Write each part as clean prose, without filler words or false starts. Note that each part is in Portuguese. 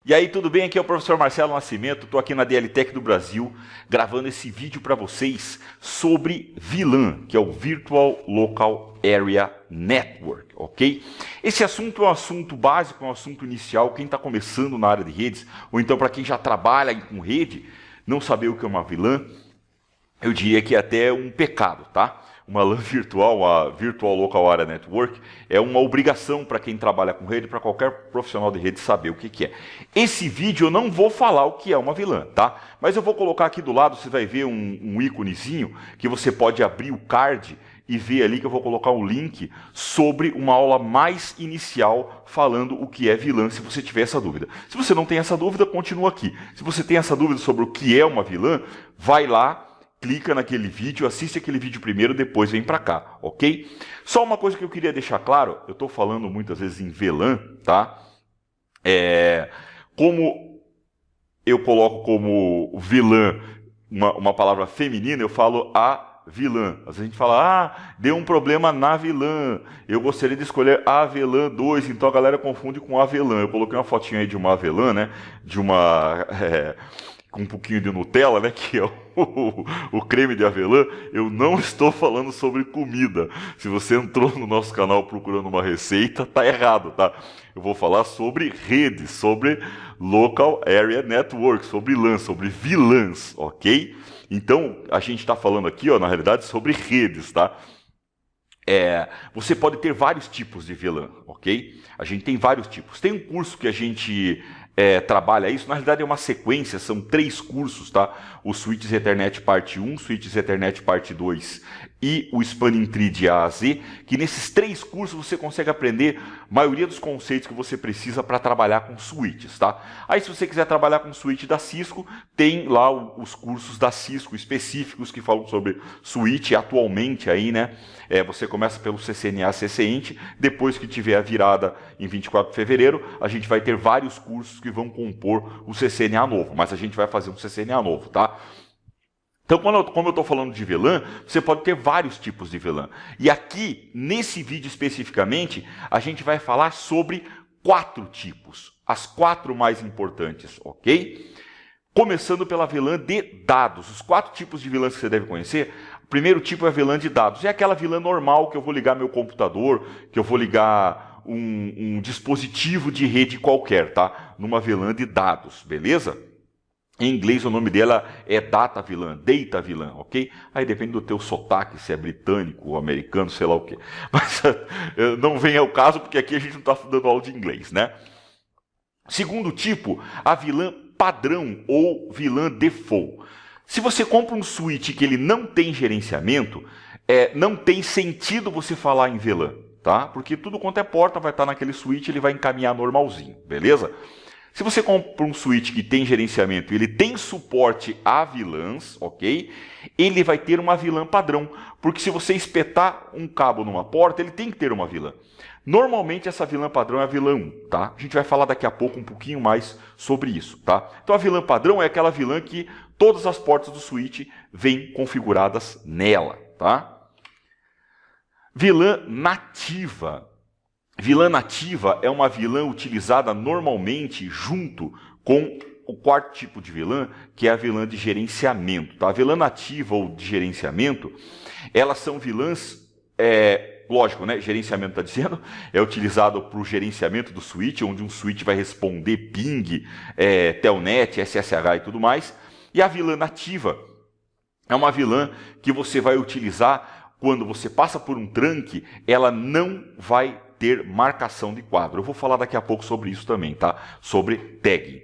E aí, tudo bem? Aqui é o professor Marcelo Nascimento, estou aqui na DLTech do Brasil, gravando esse vídeo para vocês sobre VLAN, que é o Virtual Local Area Network, ok? Esse assunto é um assunto básico, é um assunto inicial, quem está começando na área de redes, ou então para quem já trabalha com rede, não saber o que é uma VLAN, eu diria que é até um pecado, tá? Uma LAN virtual, a Virtual Local Area Network, é uma obrigação para quem trabalha com rede, para qualquer profissional de rede saber o que é. Esse vídeo eu não vou falar o que é uma VLAN, tá? Mas eu vou colocar aqui do lado, você vai ver um íconezinho que você pode abrir o card e ver ali que eu vou colocar um link sobre uma aula mais inicial falando o que é VLAN, se você tiver essa dúvida. Se você não tem essa dúvida, continua aqui. Se você tem essa dúvida sobre o que é uma VLAN, vai lá, clica naquele vídeo, assiste aquele vídeo primeiro, depois vem para cá, ok? Só uma coisa que eu queria deixar claro, eu estou falando muitas vezes em VLAN, tá? Como eu coloco como VLAN uma palavra feminina, eu falo a VLAN. Às vezes a gente fala, deu um problema na VLAN, eu gostaria de escolher a VLAN 2, então a galera confunde com a VLAN. Eu coloquei uma fotinha aí de uma VLAN, né? De uma... com um pouquinho de Nutella, né, que é o creme de avelã. Eu não estou falando sobre comida. Se você entrou no nosso canal procurando uma receita, tá errado, tá? Eu vou falar sobre redes, sobre Local Area Network, sobre LAN, sobre VLANs, ok? Então, a gente está falando aqui, ó, na realidade, sobre redes, tá? Você pode ter vários tipos de VLAN, ok? A gente tem vários tipos. Tem um curso que a gente trabalha isso, na realidade é uma sequência, são 3 cursos, tá? O Switches Ethernet parte 1, Switches Ethernet parte 2 e o Spanning Tree de A a Z, que nesses 3 cursos você consegue aprender a maioria dos conceitos que você precisa para trabalhar com switches, tá? Aí se você quiser trabalhar com switch da Cisco, tem lá os cursos da Cisco específicos que falam sobre switch atualmente aí, né? Você começa pelo CCNA CCINT, depois que tiver a virada em 24 de fevereiro, a gente vai ter vários cursos que vão compor o CCNA novo, mas a gente vai fazer um CCNA novo, tá? Então, como eu estou falando de VLAN, você pode ter vários tipos de VLAN. E aqui, nesse vídeo especificamente, a gente vai falar sobre 4 tipos, as 4 mais importantes, ok? Começando pela VLAN de dados. Os 4 tipos de VLANs que você deve conhecer. O primeiro tipo é a VLAN de dados. É aquela VLAN normal que eu vou ligar meu computador, que eu vou ligar um dispositivo de rede qualquer, tá? Numa VLAN de dados, beleza? Em inglês o nome dela é Data VLAN, Data VLAN, ok? Aí depende do teu sotaque, se é britânico ou americano, sei lá o quê. Mas não vem ao caso, porque aqui a gente não está dando aula de inglês, né? Segundo tipo, a VLAN padrão ou VLAN default. Se você compra um switch que ele não tem gerenciamento, não tem sentido você falar em VLAN, tá? Porque tudo quanto é porta vai estar naquele switch, ele vai encaminhar normalzinho, beleza? Se você compra um switch que tem gerenciamento e ele tem suporte a VLANs, ok? Ele vai ter uma VLAN padrão, porque se você espetar um cabo numa porta, ele tem que ter uma VLAN. Normalmente essa VLAN padrão é a VLAN 1, tá? A gente vai falar daqui a pouco um pouquinho mais sobre isso, tá? Então a VLAN padrão é aquela VLAN que todas as portas do switch vêm configuradas nela, tá? VLAN nativa. VLAN nativa é uma VLAN utilizada normalmente junto com o 4º tipo de VLAN, que é a VLAN de gerenciamento. Tá? A VLAN nativa ou de gerenciamento, elas são VLANs, lógico, né? Gerenciamento está dizendo, é utilizado para o gerenciamento do switch, onde um switch vai responder ping, telnet, SSH e tudo mais. E a VLAN nativa é uma VLAN que você vai utilizar quando você passa por um trunk, ela não vai ter marcação de quadro. Eu vou falar daqui a pouco sobre isso também, tá? Sobre tagging.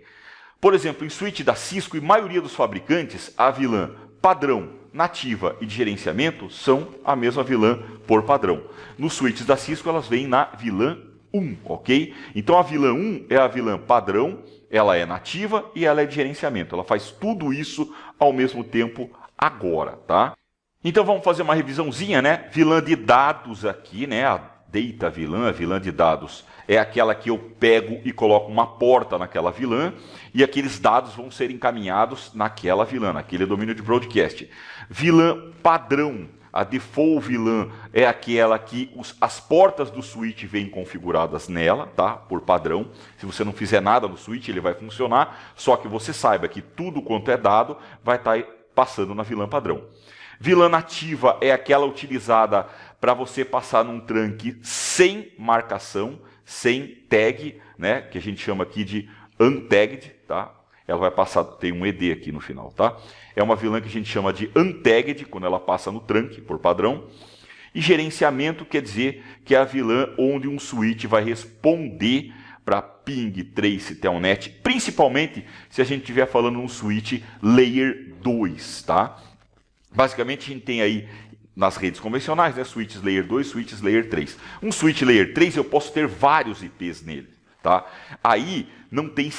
Por exemplo, em switch da Cisco e maioria dos fabricantes, a VLAN padrão, nativa e de gerenciamento são a mesma VLAN por padrão. Nos switches da Cisco, elas vêm na VLAN 1, ok? Então a VLAN 1 é a VLAN padrão, ela é nativa e ela é de gerenciamento. Ela faz tudo isso ao mesmo tempo agora, tá? Então vamos fazer uma revisãozinha, né? VLAN de dados aqui, né? A Data VLAN, a VLAN de dados, é aquela que eu pego e coloco uma porta naquela VLAN e aqueles dados vão ser encaminhados naquela VLAN, naquele domínio de broadcast. VLAN padrão. A default VLAN é aquela que as portas do switch vêm configuradas nela, tá? Por padrão. Se você não fizer nada no switch, ele vai funcionar, só que você saiba que tudo quanto é dado vai estar passando na VLAN padrão. VLAN nativa é aquela utilizada para você passar num trunk sem marcação, sem tag, né? Que a gente chama aqui de untagged, tá? Ela vai passar, tem um ED aqui no final, tá? É uma VLAN que a gente chama de untagged, quando ela passa no trunk, por padrão. E gerenciamento quer dizer que é a VLAN onde um switch vai responder para ping, trace, telnet, principalmente se a gente estiver falando um switch layer 2, tá? Basicamente a gente tem aí nas redes convencionais, né, switches layer 2, switches layer 3. Um switch layer 3 eu posso ter vários IPs nele, tá? Aí não tem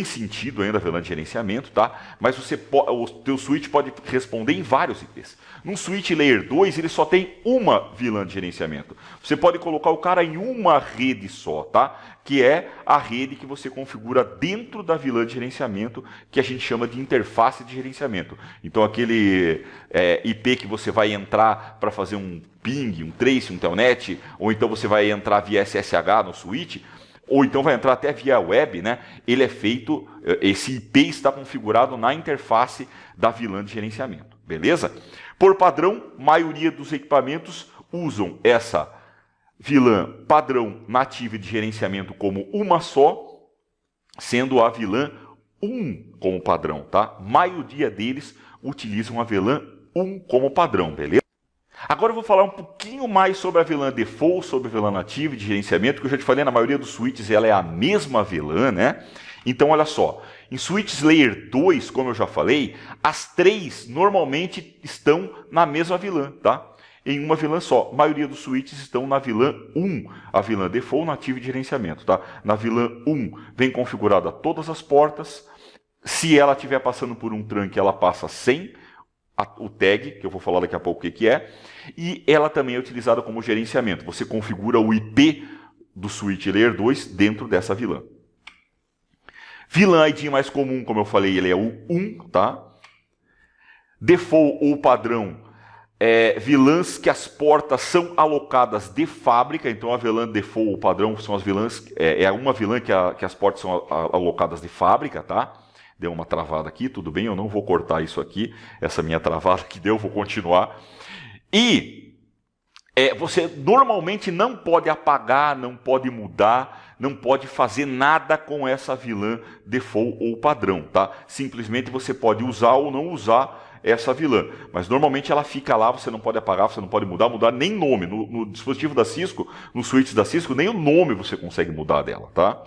sentido ainda a VLAN de gerenciamento, tá? Mas o teu switch pode responder em vários IPs. Num switch layer 2, ele só tem uma VLAN de gerenciamento. Você pode colocar o cara em uma rede só, tá? Que é a rede que você configura dentro da VLAN de gerenciamento, que a gente chama de interface de gerenciamento. Então aquele IP que você vai entrar para fazer um ping, um trace, um telnet, ou então você vai entrar via SSH no switch, ou então vai entrar até via web, né? Ele é feito, esse IP está configurado na interface da VLAN de gerenciamento, beleza? Por padrão, maioria dos equipamentos usam essa VLAN padrão nativa de gerenciamento como uma só, sendo a VLAN 1 como padrão, tá? Maioria deles utilizam a VLAN 1 como padrão, beleza? Agora eu vou falar um pouquinho mais sobre a VLAN default, sobre a VLAN nativa de gerenciamento, que eu já te falei, na maioria dos switches ela é a mesma VLAN, né? Então olha só, em switches layer 2, como eu já falei, as três normalmente estão na mesma VLAN, tá? Em uma VLAN só. A maioria dos switches estão na VLAN 1, a VLAN default nativa de gerenciamento, tá? Na VLAN 1 vem configurada todas as portas. Se ela estiver passando por um trunk, ela passa sem o tag, que eu vou falar daqui a pouco o que é, e ela também é utilizada como gerenciamento. Você configura o IP do switch layer 2 dentro dessa VLAN. VLAN ID mais comum, como eu falei, ele é o 1, tá? Default ou padrão, VLANs que as portas são alocadas de fábrica. Então a VLAN default ou padrão são as VLANs, uma VLAN que as portas são alocadas de fábrica, tá? Deu uma travada aqui, tudo bem, eu não vou cortar isso aqui, essa minha travada que deu, vou continuar. E você normalmente não pode apagar, não pode mudar, não pode fazer nada com essa VLAN default ou padrão, tá? Simplesmente você pode usar ou não usar essa VLAN, mas normalmente ela fica lá, você não pode apagar, você não pode mudar nem nome. No dispositivo da Cisco, nos switches da Cisco, nem o nome você consegue mudar dela, tá?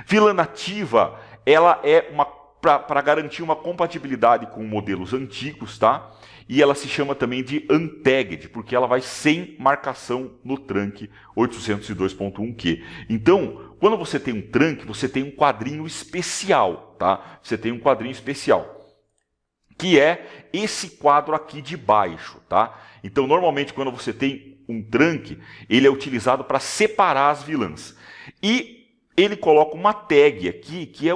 VLAN nativa, ela é para garantir uma compatibilidade com modelos antigos, tá? E ela se chama também de untagged, porque ela vai sem marcação no trunk 802.1q. Então, quando você tem um trunk, você tem um quadrinho especial, tá? Você tem um quadrinho especial, que é esse quadro aqui de baixo, tá? Então, normalmente, quando você tem um trunk, ele é utilizado para separar as VLANs. E ele coloca uma tag aqui, que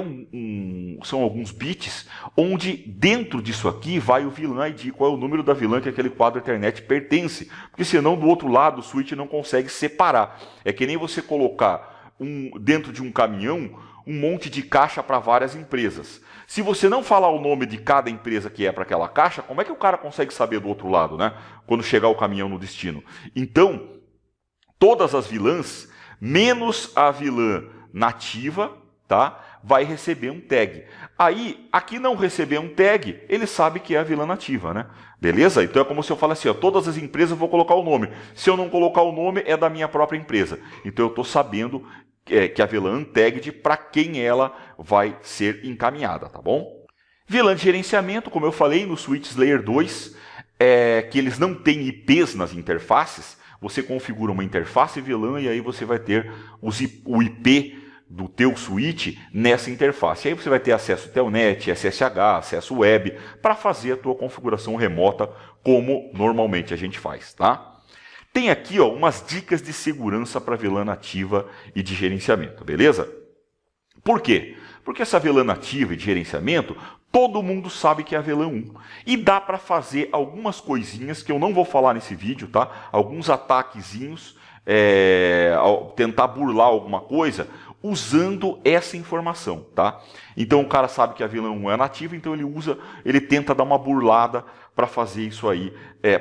são alguns bits, onde dentro disso aqui vai o VLAN ID, qual é o número da VLAN que aquele quadro Ethernet pertence. Porque senão do outro lado o switch não consegue separar. É que nem você colocar dentro de um caminhão um monte de caixa para várias empresas. Se você não falar o nome de cada empresa que é para aquela caixa, como é que o cara consegue saber do outro lado, né? Quando chegar o caminhão no destino? Então, todas as VLANs, menos a VLAN nativa, tá? Vai receber um tag. Aí, aqui não receber um tag, ele sabe que é a VLAN nativa, né? Beleza? Então é como se eu falasse assim, ó, todas as empresas eu vou colocar o nome. Se eu não colocar o nome, é da minha própria empresa. Então eu estou sabendo que a VLAN untagged, para quem ela vai ser encaminhada, tá bom? VLAN de gerenciamento, como eu falei, no switches layer 2, que eles não têm IPs nas interfaces, você configura uma interface VLAN e aí você vai ter o IP do teu switch nessa interface. Aí você vai ter acesso telnet, SSH, acesso web, para fazer a tua configuração remota como normalmente a gente faz, tá? Tem aqui umas dicas de segurança para VLAN nativa e de gerenciamento, beleza? Por quê? Porque essa VLAN nativa e de gerenciamento, todo mundo sabe que é a VLAN 1. E dá para fazer algumas coisinhas que eu não vou falar nesse vídeo, tá? Alguns ataquezinhos, tentar burlar alguma coisa usando essa informação, tá? Então o cara sabe que a VLAN 1 é nativa, então ele tenta dar uma burlada para fazer isso aí,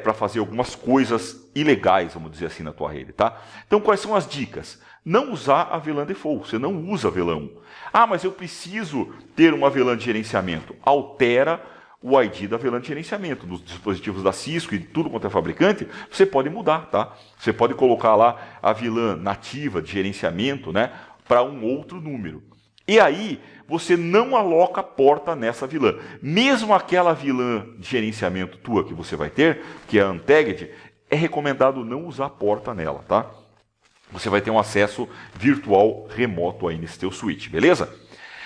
para fazer algumas coisas ilegais, vamos dizer assim, na tua rede, tá? Então quais são as dicas? Não usar a VLAN default, você não usa a VLAN 1. Ah, mas eu preciso ter uma VLAN de gerenciamento. Altera o ID da VLAN de gerenciamento. Nos dispositivos da Cisco e tudo quanto é fabricante, você pode mudar, tá? Você pode colocar lá a VLAN nativa de gerenciamento, né, para um outro número. E aí, você não aloca porta nessa VLAN. Mesmo aquela VLAN de gerenciamento tua que você vai ter, que é a Untagged, é recomendado não usar porta nela, tá? Você vai ter um acesso virtual remoto aí nesse teu switch, beleza?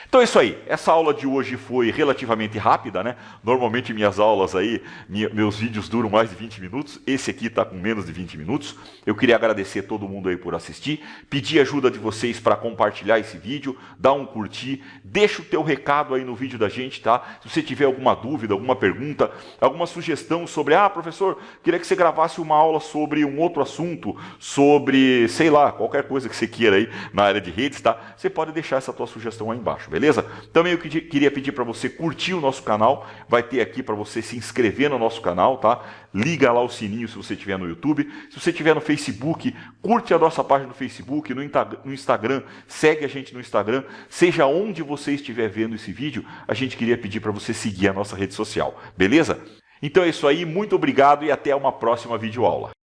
Então é isso aí, essa aula de hoje foi relativamente rápida, né? Normalmente minhas aulas aí, meus vídeos duram mais de 20 minutos, esse aqui está com menos de 20 minutos. Eu queria agradecer todo mundo aí por assistir, pedir ajuda de vocês para compartilhar esse vídeo, dar um curtir, deixa o teu recado aí no vídeo da gente, tá? Se você tiver alguma dúvida, alguma pergunta, alguma sugestão sobre, professor, queria que você gravasse uma aula sobre um outro assunto, sobre, sei lá, qualquer coisa que você queira aí na área de redes, tá? Você pode deixar essa tua sugestão aí embaixo, beleza? Também eu queria pedir para você curtir o nosso canal, vai ter aqui para você se inscrever no nosso canal, tá? Liga lá o sininho se você estiver no YouTube, se você estiver no Facebook, curte a nossa página no Facebook, no Instagram, segue a gente no Instagram, seja onde você estiver vendo esse vídeo, a gente queria pedir para você seguir a nossa rede social, beleza? Então é isso aí, muito obrigado e até uma próxima videoaula.